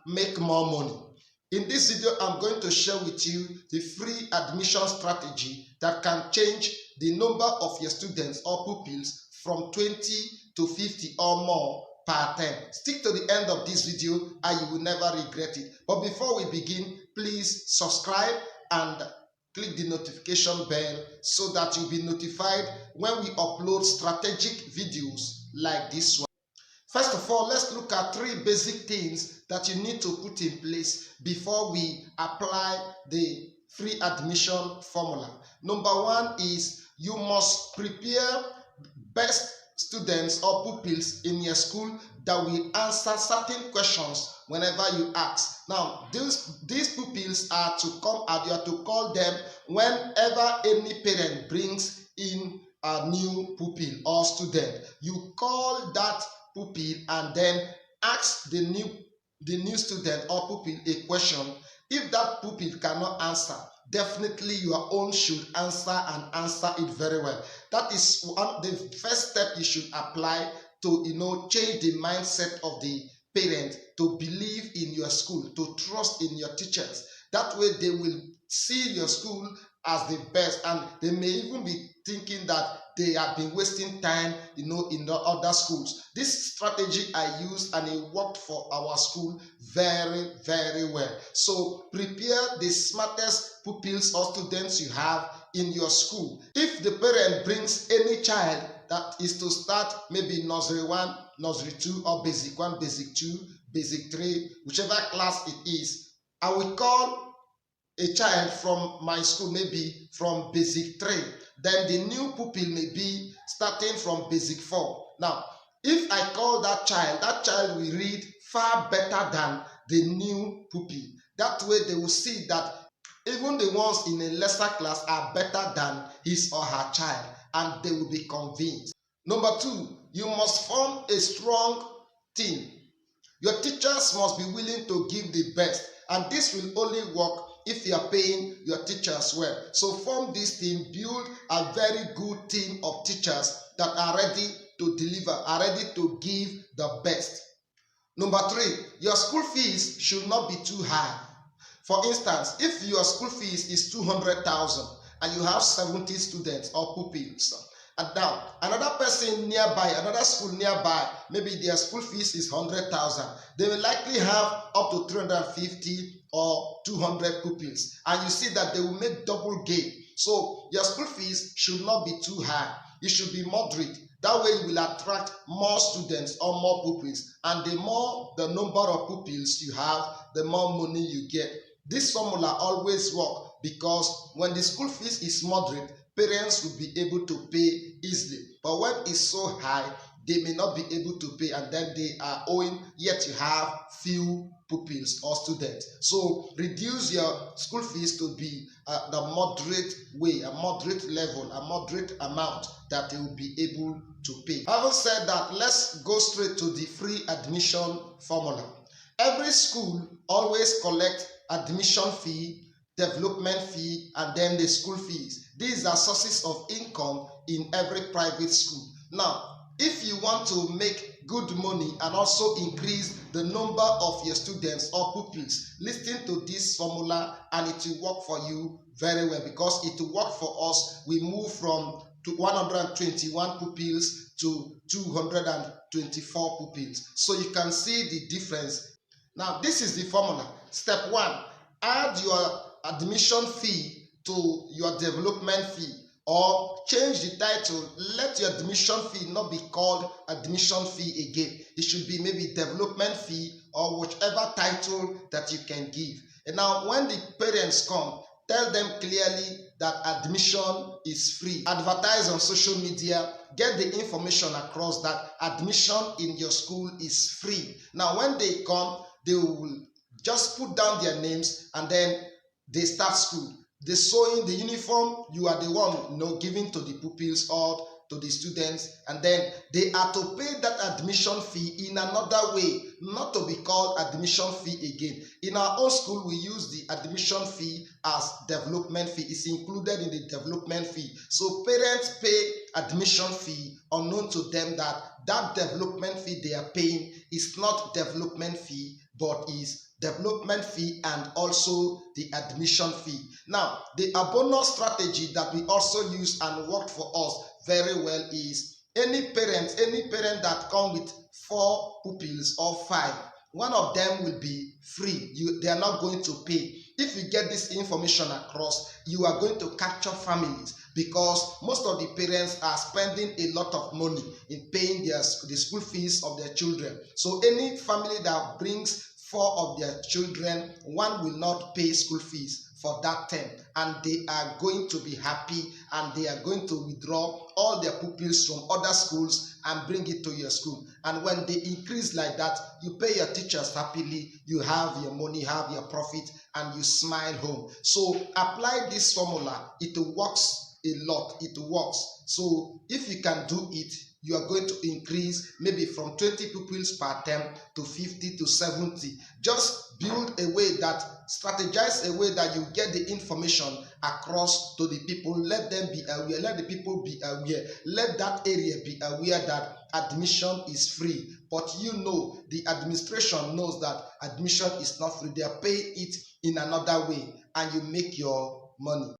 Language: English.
make more money. In this video, I'm going to share with you the free admission strategy that can change the number of your students or pupils from 20 to 50 or more per term. Stick to the end of this video and you will never regret it. But before we begin, please subscribe and click the notification bell so that you'll be notified when we upload strategic videos like this one. First of all, let's look at 3 basic things that you need to put in place before we apply the free admission formula. Number 1 is you must prepare best students or pupils in your school that will answer certain questions whenever you ask. Now, these pupils are to come and you are to call them whenever any parent brings in a new pupil or student. You call that pupil and then ask the new student or pupil a question. If that pupil cannot answer, definitely your own should answer and answer it very well. That is the first step you should apply to change the mindset of the parent to believe in your school, to trust in your teachers. That way they will see your school as the best, and they may even be thinking that they have been wasting time in the other schools. This strategy I used and it worked for our school very, very well. So prepare the smartest pupils or students you have in your school. If the parent brings any child that is to start maybe nursery 1, nursery 2, or basic 1, basic 2, basic 3, whichever class it is, I will call a child from my school maybe from basic 3. Then the new pupil may be starting from basic 4. Now, if I call that child will read far better than the new pupil. That way they will see that even the ones in a lesser class are better than his or her child, and they will be convinced. Number 2, you must form a strong team. Your teachers must be willing to give the best, and this will only work if you are paying your teachers well. So form this team, build a very good team of teachers that are ready to deliver, are ready to give the best. Number 3, your school fees should not be too high. For instance, if your school fees is 200,000 and you have 70 students or pupils, and now another person nearby, another school nearby, maybe their school fees is 100,000, they will likely have up to 350 or 200 pupils, and you see that they will make double gain. So your school fees should not be too high. It should be moderate. That way you will attract more students or more pupils, and the more the number of pupils you have, the more money you get. This formula always works because when the school fees is moderate, parents will be able to pay easily. But when it's so high, they may not be able to pay, and then they are owing, yet you have few pupils or students. So reduce your school fees to be the moderate way, a moderate level, a moderate amount that they will be able to pay. Having said that, let's go straight to the free admission formula. Every school always collect admission fee, development fee, and then the school fees. These are sources of income in every private school. Now, if you want to make good money and also increase the number of your students or pupils, listen to this formula and it will work for you very well, because it will work for us. We move from 121 pupils to 224 pupils. So you can see the difference. Now, this is the formula. Step 1, add your admission fee to your development fee, or change the title. Let your admission fee not be called admission fee again. It should be maybe development fee or whichever title that you can give. And now when the parents come, tell them clearly that admission is free. Advertise on social media, get the information across that admission in your school is free. Now when they come, they will just put down their names and then they start school. The sewing, the uniform, you are the one giving to the pupils or to the students, and then they are to pay that admission fee in another way, not to be called admission fee again. In our own school, we use the admission fee as development fee. It's included in the development fee. So parents pay admission fee unknown to them that that development fee they are paying is not development fee but is development fee, and also the admission fee. Now, the bonus strategy that we also use and worked for us very well is any parent that come with 4 pupils or 5, one of them will be free. They are not going to pay. If you get this information across, you are going to capture families, because most of the parents are spending a lot of money in paying the school fees of their children. So any family that brings 4 of their children, one will not pay school fees for that term, and they are going to be happy, and they are going to withdraw all their pupils from other schools and bring it to your school. And when they increase like that, you pay your teachers happily, you have your money, have your profit, and you smile home. So apply this formula. It works a lot. It works. So if you can do it, you are going to increase maybe from 20 pupils per term to 50 to 70. Just build a way that, strategize a way that you get the information across to the people. Let them be aware. Let the people be aware. Let that area be aware that admission is free. But you know, the administration knows that admission is not free. They are paying it in another way, and you make your money.